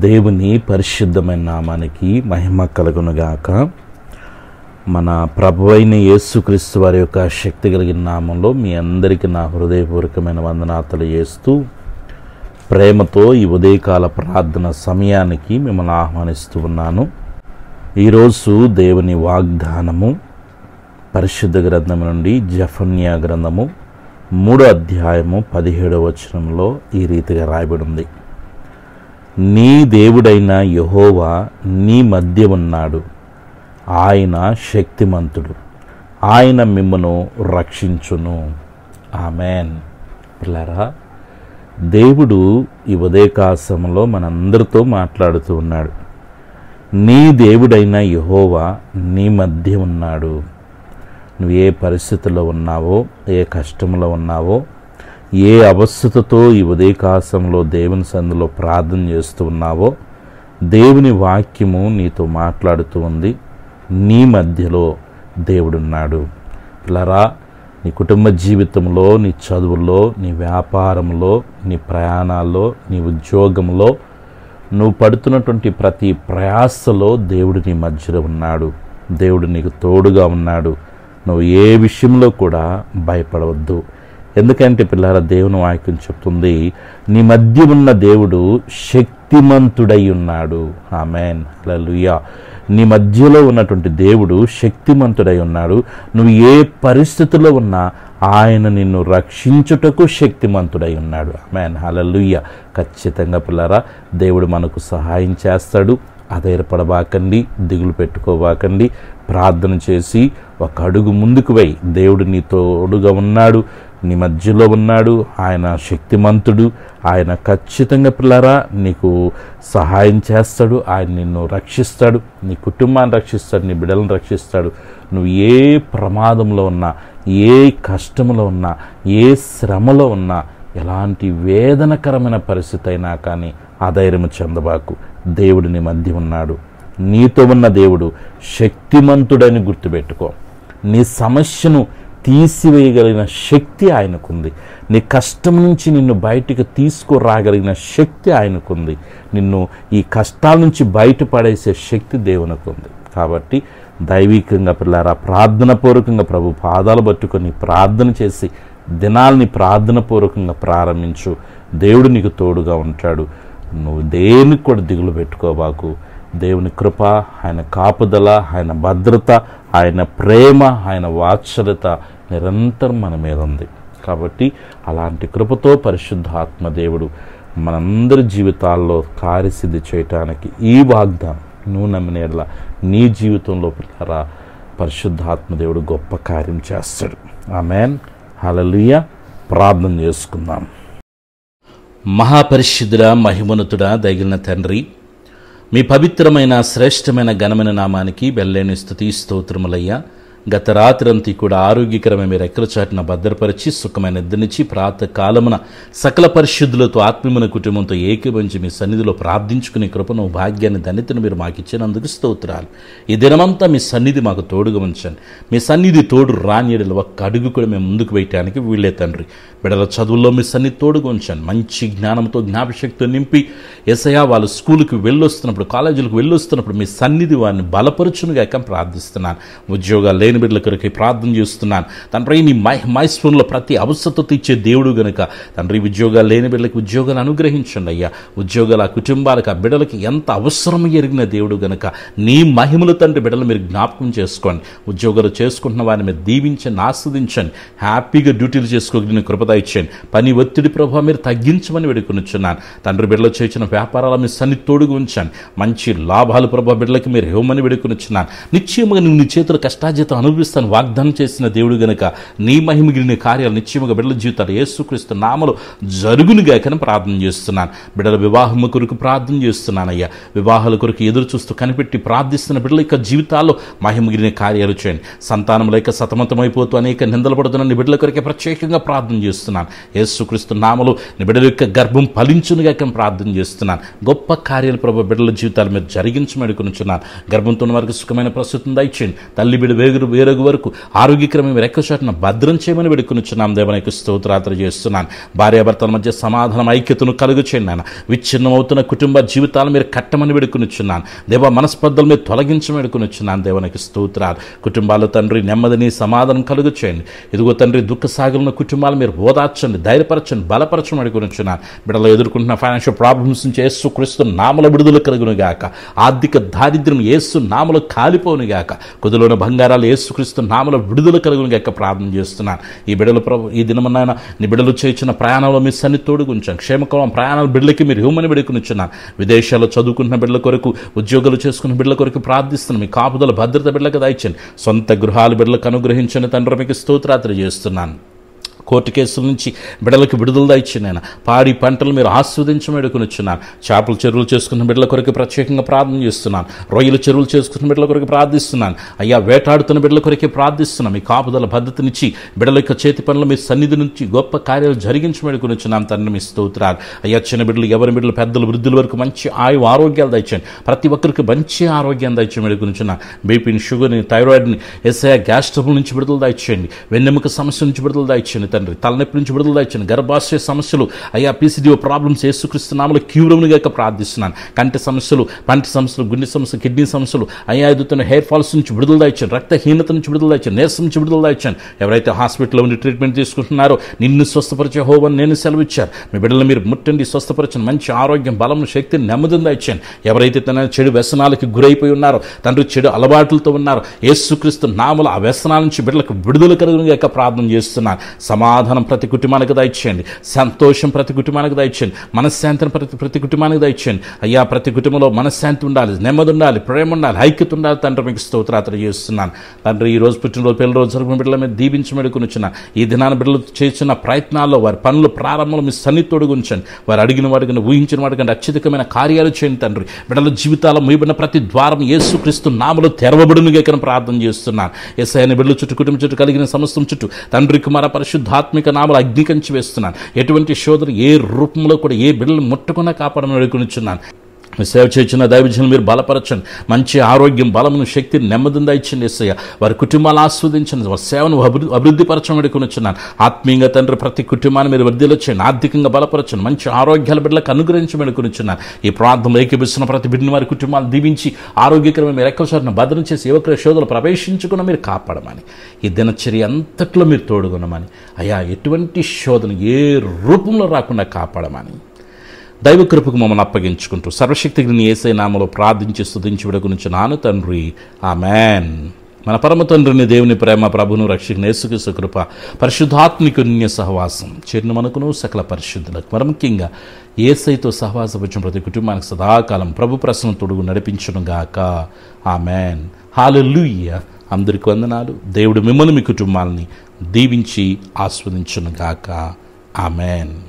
దేవుని పరిశుద్ధమైన నామానికి మహిమ కలుగునుగాక. మన ప్రభువైన యేసుక్రీస్తు వారి యొక్క శక్తి కలిగిన నామంలో మీ అందరికీ నా హృదయపూర్వకమైన వందనాలు చేస్తూ ప్రేమతో ఈ ఉదయకాల ప్రార్థన సమయానికి మిమ్మల్ని ఆహ్వానిస్తూ ఉన్నాను. ఈరోజు దేవుని వాగ్దానము పరిశుద్ధ గ్రంథం నుండి జెఫన్యా గ్రంథము 3వ అధ్యాయము 17వ వచనంలో ఈ రీతిగా రాయబడి ఉంది. నీ దేవుడైన యెహోవా నీ మధ్య ఉన్నాడు, ఆయన శక్తిమంతుడు, ఆయన మిమ్మును రక్షించును. ఆమెన్. పిల్లరా, దేవుడు ఈ ఉదయకాశంలో మనందరితో మాట్లాడుతూ ఉన్నాడు. నీ దేవుడైన యెహోవా నీ మధ్య ఉన్నాడు. నువ్వు ఏ పరిస్థితుల్లో ఉన్నావో, ఏ కష్టంలో ఉన్నావో, ఏ అవస్థతో ఈ ఉదయకాశంలో దేవుని సన్నిధిలో ప్రార్థన చేస్తూ ఉన్నావో, దేవుని వాక్యము నీతో మాట్లాడుతూ ఉంది. నీ మధ్యలో దేవుడున్నాడు. పిల్లరా, నీ కుటుంబ జీవితంలో, నీ చదువుల్లో, నీ వ్యాపారంలో, నీ ప్రయాణాల్లో, నీ ఉద్యోగంలో, నువ్వు పడుతున్నటువంటి ప్రతి ప్రయాసలో దేవుడు నీ మధ్యలో ఉన్నాడు. దేవుడు నీకు తోడుగా ఉన్నాడు. నువ్వు ఏ విషయంలో కూడా భయపడవద్దు. ఎందుకంటే పిల్లల, దేవుని వాక్యం చెప్తుంది, నీ మధ్య ఉన్న దేవుడు శక్తిమంతుడై ఉన్నాడు. ఆమేన్, హల్లెలూయా. నీ మధ్యలో ఉన్నటువంటి దేవుడు శక్తిమంతుడై ఉన్నాడు. నువ్వు ఏ పరిస్థితుల్లో ఉన్నా ఆయన నిన్ను రక్షించుటకు శక్తిమంతుడై ఉన్నాడు. ఆమేన్, హల్లెలూయా. ఖచ్చితంగా పిల్లరా, దేవుడు మనకు సహాయం చేస్తాడు. అధైర్యపడబాకండి, దిగులు పెట్టుకోబాకండి. ప్రార్థన చేసి ఒక అడుగు ముందుకు పోయి, దేవుడు నీ తోడుగా ఉన్నాడు, నీ మధ్యలో ఉన్నాడు, ఆయన శక్తిమంతుడు, ఆయన ఖచ్చితంగా పిల్లరా నీకు సహాయం చేస్తాడు. ఆయన నిన్ను రక్షిస్తాడు, నీ కుటుంబాన్ని రక్షిస్తాడు, నీ బిడ్డలను రక్షిస్తాడు. నువ్వు ఏ ప్రమాదంలో ఉన్నా, ఏ కష్టంలో ఉన్నా, ఏ శ్రమలో ఉన్నా, ఎలాంటి వేదనకరమైన పరిస్థితి అయినా కానీ ఆధైర్యము చెందబాకు. దేవుడు నీ మధ్య ఉన్నాడు. నీతో ఉన్న దేవుడు శక్తిమంతుడని గుర్తుపెట్టుకో. నీ సమస్యను తీసివేయగలిగిన శక్తి ఆయనకుంది. నీ కష్టం నుంచి నిన్ను బయటికి తీసుకురాగలిగిన శక్తి ఆయనకుంది. నిన్ను ఈ కష్టాల నుంచి బయటపడేసే శక్తి దేవునికి ఉంది. కాబట్టి దైవికంగా పిల్లారా, ప్రార్థన పూర్వకంగా ప్రభు పాదాలు పట్టుకొని ప్రార్థన చేసి దినాల్ని ప్రార్థన పూర్వకంగా ప్రారంభించు. దేవుడు నీకు తోడుగా ఉంటాడు. నువ్వు దేనికి కూడా దిగులు పెట్టుకోబాకు. దేవుని కృప, ఆయన కాపుదల, ఆయన భద్రత, ఆయన ప్రేమ, ఆయన వాత్సల్యత నిరంతరం మన మీద ఉంది. కాబట్టి అలాంటి కృపతో పరిశుద్ధాత్మ దేవుడు మనందరి జీవితాల్లో కార్యసిద్ధి చేయటానికి ఈ వాగ్దానం నువ్వు నమ్మిన యెడల నీ జీవితంలో పిల్లరా పరిశుద్ధాత్మ దేవుడు గొప్ప కార్యం చేస్తాడు. ఆమేన్, హల్లెలూయా. ప్రార్థన చేసుకుందాం. మహాపరిశుద్ధుడా, మహిమోన్నతుడా, దయగలిగిన తండ్రి, మీ పవిత్రమైన శ్రేష్టమైన ఘనమైన నామానికి బెల్లేని స్తుతి స్తోత్రములయ్యా. గత రాత్రంతా కూడా ఆరోగ్యకరమైన మీ రెక్కల చాటున భద్రపరిచి సుఖమైన నిద్రనిచ్చి ప్రాతకాలమున సకల పరిశుద్ధులతో ఆత్మీయమైన కుటుంబంతో ఏకీభవించి మీ సన్నిధిలో ప్రార్థించుకునే కృపను, భాగ్యాన్ని, ధన్యతను మీరు మాకు ఇచ్చినందుకు స్తోత్రాలు. ఈ దినమంతా మీ సన్నిధి మాకు తోడుగా ఉంచండి. మీ సన్నిధి తోడు రానియడలు ఒక్క అడుగు కూడా మేము ముందుకు వేయటానికి వీళ్ళే తండ్రి. బిడ్డల చదువుల్లో మీ సన్నిధి తోడుగా ఉంచండి. మంచి జ్ఞానంతో, జ్ఞాపశక్తితో నింపి యేసయ్యా వాళ్ళు స్కూలుకి వెళ్ళొస్తున్నప్పుడు, కాలేజీలకు వెళ్ళొస్తున్నప్పుడు మీ సన్నిధి వారిని బలపరచునుగాక ప్రార్థిస్తున్నాను. ఉద్యోగాలు లేని బిడ్డల కొరకు ప్రార్థన చేస్తున్నాను తండ్రి. నీ మైస్ఫోన్లో ప్రతి అవసరత తీర్చే దేవుడు గనుక తండ్రి, ఉద్యోగాలు లేని బిడ్డలకు ఉద్యోగాలు అనుగ్రహించండి అయ్యా. ఉద్యోగాల కుటుంబాలకు, ఆ బిడ్డలకి ఎంత అవసరం ఎరిగిన దేవుడు గనుక నీ మహిమలు తండ్రి బిడ్డలు మీరు జ్ఞాపకం చేసుకోండి. ఉద్యోగాలు చేసుకుంటున్న వారిని మీరు దీవించండి, ఆస్వాదించండి. హ్యాపీగా డ్యూటీలు చేసుకోగలిగిన కృపద ఇచ్చేయండి. పని ఒత్తిడి ప్రభావం మీరు తగ్గించమని వేడుకొనిచున్నాను తండ్రి. బిడ్డలు చేసిన వ్యాపారాల మీ సన్నిధి తోడుగా ఉంచండి. మంచి లాభాలు ప్రభావ బిడ్డలకి మీరు ఇవ్వమని వేడుకొనిచున్నాను. నిశ్చయముగా నువ్వు నీ చేతుల కష్టార్జితం అనుభవిస్తాను వాగ్దానం చేసిన దేవుడు గనుక నీ మహిమగిలిన కార్యాలు నిశ్చయముగా బిడ్డల జీవితాలు యేసుక్రీస్తు నామములో జరుగునుగాకని ప్రార్థన చేస్తున్నాను. బిడ్డల వివాహము కొరకు ప్రార్థన చేస్తున్నానయ్యా. వివాహాల కొరకు ఎదురు చూస్తూ కనిపెట్టి ప్రార్థిస్తున్న బిడ్డల యొక్క జీవితాల్లో మహిమగిలిన కార్యాలు చేయండి. సంతానం లేక సతమతమైపోతూ అనేక నిందలు పడుతున్న నీ బిడ్డల కొరకే ప్రత్యేకంగా ప్రార్థన చేస్తున్నాను. యేసుక్రీస్తు నామములో నీ బిడ్డల యొక్క గర్భం ఫలించునుగాక ప్రార్థన చేస్తున్నాను. గొప్ప కార్యాలు ప్రభు బిడ్డల జీవితాలు మీరు జరిగించమని అనుకుంటున్నాను. గర్భంతో వారికి సుఖమైన ప్రస్తుతం దయచేయండి. తల్లి బిడ్డ వేగురు వేరొక వరకు ఆరోగ్యకరమైన రెక్కచాటున భద్రం చేయమని వేడుకొనుచున్నాం. దేవానికి స్తోత్రాలు చేస్తున్నాను. భార్యాభర్తల మధ్య సమాధానం, ఐక్యతను కలుగు చేయండి నాయన. విచ్ఛిన్నమవుతున్న కుటుంబ జీవితాలు మీరు కట్టమని వేడుకొనుచున్నాను. దేవ మనస్పర్ధలు మీరు తొలగించమని వేడుకొనుచున్నాను. దేవానికి స్తోత్రాలు. కుటుంబాలు తండ్రి నెమ్మదిని సమాధానం కలుగు చేయండి. ఇదిగో తండ్రి దుఃఖ సాగులున్న కుటుంబాలు మీరు ఓదార్చండి, ధైర్యపరచండి, బలపరచమని వేడుకొనుచున్నాను. బిడ్డలు ఎదుర్కొంటున్న ఫైనాన్షియల్ ప్రాబ్లమ్స్ నుంచి యేసుక్రీస్తు నామములో విడుదల కలుగునుగాక. ఆర్థిక దారిద్ర్యం యేసు నామములో కాలిపోనుగాక. కుదులోని బంగారాలు యేసుక్రీస్తు నామములో విడుదల కలుగునుగాక ప్రార్థన చేస్తున్నాను. ఈ బిడ్డలు ప్రభు ఈ దినమన్నాయన నీ బిడ్డలు చేసిన ప్రయాణంలో మీ సన్ని తోడుగుంచాను. క్షేమకరం ప్రయాణాల బిడ్డలకి మీరు హ్యూమన్ వేడుకొనుచున్నాను. విదేశాల్లో చదువుకుంటున్న బిడ్డల కొరకు, ఉద్యోగాలు చేసుకున్న బిడ్డల కొరకు ప్రార్థిస్తున్నాను. మీ కాపుదల భద్రత బిడ్డలకు దయచండి. సొంత గృహాలు బిడ్డలకు అనుగ్రహించని తండ్రి మీకు స్తోత్రాలు చేస్తున్నాను. కోర్టు కేసుల నుంచి బిడ్డలకు విడుదల దయచండి ఆయన. పాడి పంటలు మీరు ఆస్వాదించమని వేడుకొనుచున్నాను. చేపల చెరువులు చేసుకున్న బిడ్డల కొరకు ప్రత్యేకంగా ప్రార్థన చేస్తున్నాను. రొయ్యల చెరువులు చేసుకున్న బిడ్డల కొరకు ప్రార్థిస్తున్నాను. అయ్యా వేటాడుతున్న బిడ్డల కొరకే ప్రార్థిస్తున్నాను. మీ కాపుదల భద్రతనిచ్చి బిడ్డల యొక్క చేతి పనులు మీ సన్నిధి నుంచి గొప్ప కార్యాలు జరిగించమని వేడుకొనుచున్నాను. తండ్రి మీ స్తోత్రాలు. అయ్యా చిన్న బిడ్డలు, ఎవరి బిడ్డలు, పెద్దలు, వృద్ధుల వరకు మంచి ఆరోగ్యాలు దయచండి. ప్రతి ఒక్కరికి మంచి ఆరోగ్యాన్ని దయచమని వేడుకొనుచున్నాను. బీపీని, షుగర్ని, థైరాయిడ్ని, గ్యాస్ ట్రబుల్ నుంచి విడుదల దయచేయండి. వెన్నెముక సమస్య నుంచి విడుదల దయచేయండి తండ్రి. తలనొప్పి నుంచి విడుదల దయచండి. గర్భాశయ సమస్యలు, అయ్యా పీసీడీఓ ప్రాబ్లమ్స్ యేసుక్రీస్తు నామములో క్యూరములుగా ప్రార్థిస్తున్నాను. కంటి సమస్యలు, పంటి సమస్యలు, గుండె సమస్యలు, కిడ్నీ సమస్యలు, అయ్యా ఎదుగుతున్న హెయిర్ ఫాల్స్ నుంచి విడుదల దయచండి. రక్తహీనత నుంచి విడుదల దయచండి. నీరసం నుంచి విడుదల దయచండి. ఎవరైతే హాస్పిటల్లో ఉండి ట్రీట్మెంట్ తీసుకుంటున్నారో నిన్ను స్వస్థపరిచే యెహోవాను నేను సెలవిచ్చారు. మీ బిడ్డలు మీరు ముట్టండి, స్వస్థపరచండి. మంచి ఆరోగ్యం, బలం, శక్తిని, నెమ్మదిని దయచండి. ఎవరైతే తన చెడు వ్యసనాలకి గురైపోయి ఉన్నారో, తండ్రి చెడు అలవాట్లతో ఉన్నారో, యేసుక్రీస్తు నామములో ఆ వ్యసనాల నుంచి బిడ్డలకు విడుదల కలుగునుగాక ప్రార్థన చేస్తున్నాను. సమాధానం ప్రతి కుటుంబానికి దయచేయండి. సంతోషం ప్రతి కుటుంబానికి దయచేయండి. మనశ్శాంతిని ప్రతి కుటుంబానికి దయచేయండి. అయ్యా ప్రతి కుటుంబంలో మనశ్శాంతి ఉండాలి, నెమ్మది ఉండాలి, ప్రేమ ఉండాలి, ఐక్యత ఉండాలి. తండ్రి మీకు స్తోత్రాలు చేస్తున్నాను. తండ్రి ఈ రోజు పుట్టినరోజు, పెళ్లి రోజు జరుగుతున్న బిడ్డల మీద దీవించమని వేడుకొనుచున్నాను. ఈ దినాన బిడ్డలు చేసిన ప్రయత్నాల్లో, వారి పనుల ప్రారంభంలో మీ సన్నిధితోడుగా ఉంచండి. వారు అడిగిన వాడికన్నా, ఊహించిన వాడికన్నా అత్యధికమైన కార్యాలు చేయండి తండ్రి. బిడ్డల జీవితాల్లో మూయబడిన ప్రతి ద్వారం యేసుక్రీస్తు నామములో తెరవబడునుగాక ప్రార్థన చేస్తున్నాను. యేసయ్య బిడ్డల చుట్టూ, కుటుంబం చుట్టూ, కలిగిన సమస్తం చుట్టూ తండ్రి, కుమార, పరిశుద్ధాత్మిక నామములో అగ్నికంచి వేస్తున్నాను. ఎటువంటి శోధన ఏ రూపంలో కూడా ఏ బిడ్డలు ముట్టకుండా కాపాడమని వేడుకొనుచున్నాను. సేవ చేసిన దైవజనులు మీరు బలపరచండి. మంచి ఆరోగ్యం, బలమును, శక్తిని, నెమ్మదిని దయచండి యేసయ్య. వారి కుటుంబాలు ఆస్వాదించండి. వారి సేవను అభివృద్ధిపరచమని వేడుకొనుచున్నాను. ఆత్మీయంగా తండ్రి ప్రతి కుటుంబాన్ని మీరు వృద్ధిలో చేయండి. ఆర్థికంగా బలపరచండి. మంచి ఆరోగ్యాల బిడ్డలకు అనుగ్రహించమని వేడుకొనుచున్నాను. ఈ ప్రాంతంలో ఏకీపిస్తున్న ప్రతి బిడ్డని వారి కుటుంబాలు దీవించి ఆరోగ్యకరమైన మీరు ఎక్కువసారిని భద్రం చేసి యువకుల శోధనలు ప్రవేశించుకున్న మీరు కాపాడమని, ఈ దినచర్య అంతట్లో మీరు తోడుగునమని, అయ్యా ఎటువంటి శోధన ఏ రూపంలో రాకుండా కాపాడమని దైవ కృపకు మమ్మల్ని అప్పగించుకుంటూ సర్వశక్తిని యేసయ్య నామములో ప్రార్థించి స్తుతించి వేడుకొనుచున్నాను తండ్రి. ఆమేన్. మన పరమ తండ్రిని, దేవుని ప్రేమ, ప్రభును రక్షకుని యేసుక్రీస్తు కృప, పరిశుద్ధాత్మికుని సహవాసం చేరిన మనకును సకల పరిశుద్ధులకు, మరి ముఖ్యంగా యేసయ్యతో సహవాసపరిచిన ప్రతి కుటుంబానికి సదాకాలం ప్రభు ప్రసన్న తోడుగు నడిపించును గాక. ఆమేన్. హల్లెలూయా. అందరికీ వందనాలు. దేవుడు మిమ్మల్ని, మీ కుటుంబాలని దీవించి ఆస్వాదించును గాక. ఆమేన్.